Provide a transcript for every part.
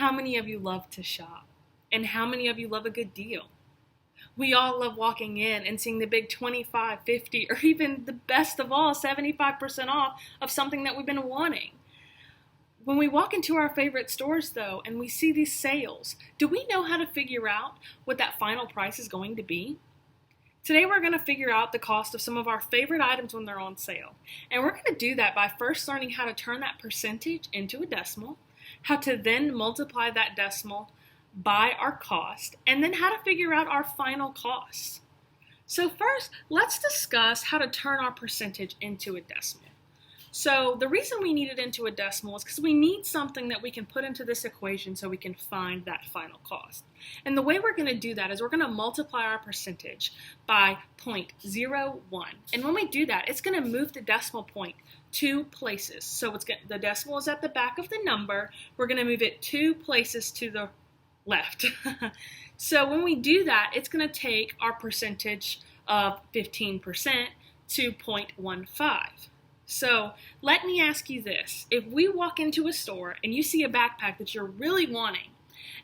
How many of you love to shop? And how many of you love a good deal? We all love walking in and seeing the big 25, 50, or even the best of all, 75% off of something that we've been wanting. When we walk into our favorite stores, though, and we see these sales, do we know how to figure out what that final price is going to be? Today we're going to figure out the cost of some of our favorite items when they're on sale. And we're going to do that by first learning how to turn that percentage into a decimal, how to then multiply that decimal by our cost, and then how to figure out our final cost. So first, let's discuss how to turn our percentage into a decimal. So the reason we need it into a decimal is because we need something that we can put into this equation so we can find that final cost. And the way we're going to do that is we're going to multiply our percentage by 0.01. And when we do that, it's going to move the decimal point 2 places. So the decimal is at the back of the number. We're going to move it 2 places to the left. So when we do that, it's going to take our percentage of 15% to 0.15. So let me ask you this. If we walk into a store and you see a backpack that you're really wanting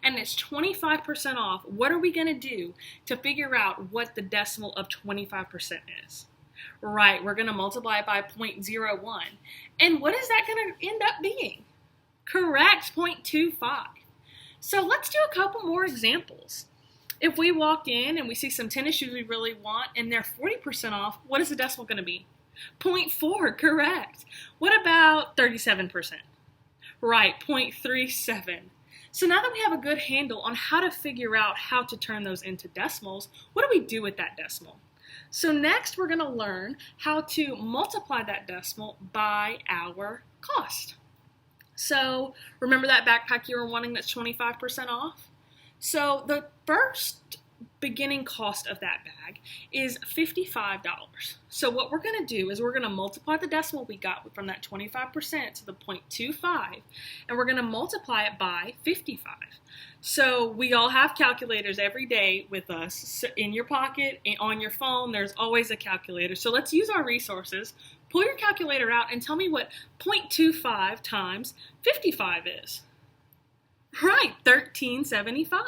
and it's 25% off, what are we going to do to figure out what the decimal of 25% is? Right, we're going to multiply it by 0.01. And what is that going to end up being? Correct, 0.25. So let's do a couple more examples. If we walk in and we see some tennis shoes we really want and they're 40% off, what is the decimal going to be? 0.4, correct. What about 37%? Right, 0.37. So now that we have a good handle on how to figure out how to turn those into decimals, what do we do with that decimal? So next we're going to learn how to multiply that decimal by our cost. So remember that backpack you were wanting that's 25% off? So the first beginning cost of that bag is $55. So what we're going to do is we're going to multiply the decimal we got from that 25% to the 0.25, and we're going to multiply it by 55. So we all have calculators every day with us in your pocket, on your phone. There's always a calculator. So let's use our resources. Pull your calculator out and tell me what 0.25 times 55 is. Right, 1375.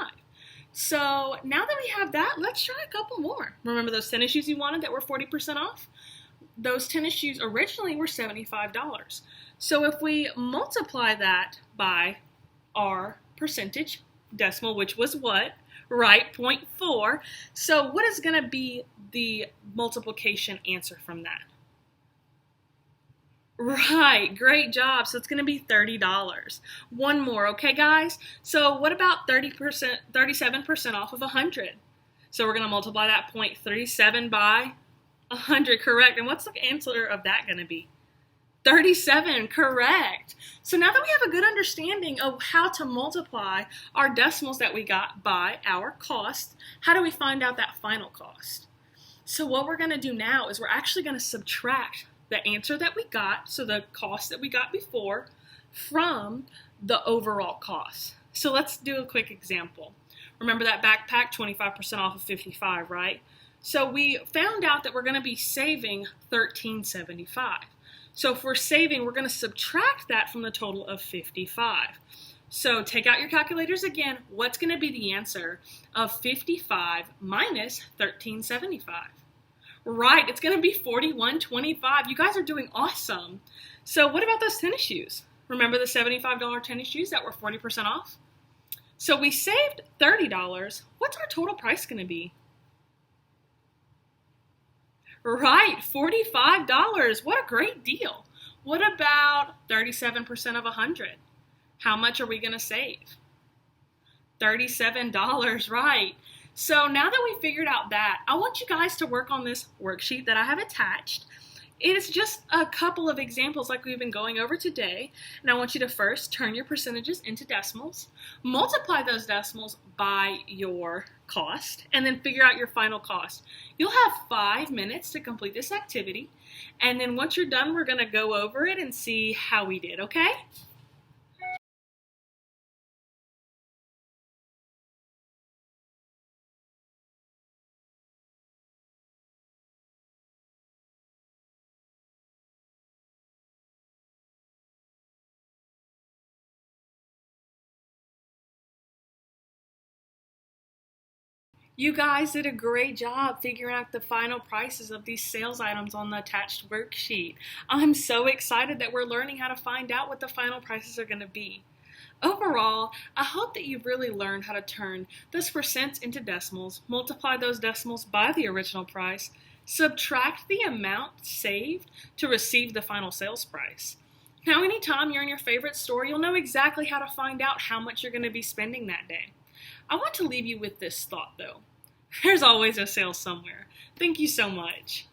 So now that we have that, let's try a couple more. Remember those tennis shoes you wanted that were 40% off? Those tennis shoes originally were $75. So if we multiply that by our percentage decimal, which was what? Right, 0.4. So what is going to be the multiplication answer from that? Right, great job. So it's going to be $30. One more, okay, guys? So what about 37% off of 100? So we're going to multiply that 0.37 by 100, correct. And what's the answer of that going to be? 37, correct. So now that we have a good understanding of how to multiply our decimals that we got by our cost, how do we find out that final cost? So what we're going to do now is we're actually going to subtract the answer that we got, so the cost that we got before, from the overall cost. So let's do a quick example. Remember that backpack, 25% off of 55, right? So we found out that we're going to be saving $13.75. So if we're saving, we're going to subtract that from the total of 55. So take out your calculators again. What's going to be the answer of 55 minus 13.75? Right, it's going to be $41.25. You guys are doing awesome. So what about those tennis shoes? Remember the $75 tennis shoes that were 40% off? So we saved $30. What's our total price going to be? Right, $45. What a great deal. What about 37% of 100? How much are we going to save? $37, right. So now that we figured out that, I want you guys to work on this worksheet that I have attached. It is just a couple of examples like we've been going over today. And I want you to first turn your percentages into decimals, multiply those decimals by your cost, and then figure out your final cost. You'll have 5 minutes to complete this activity. And then once you're done, we're going to go over it and see how we did, okay? You guys did a great job figuring out the final prices of these sales items on the attached worksheet. I'm so excited that we're learning how to find out what the final prices are going to be. Overall, I hope that you've really learned how to turn those percents into decimals, multiply those decimals by the original price, subtract the amount saved to receive the final sales price. Now, anytime you're in your favorite store, you'll know exactly how to find out how much you're going to be spending that day. I want to leave you with this thought, though. There's always a sale somewhere. Thank you so much.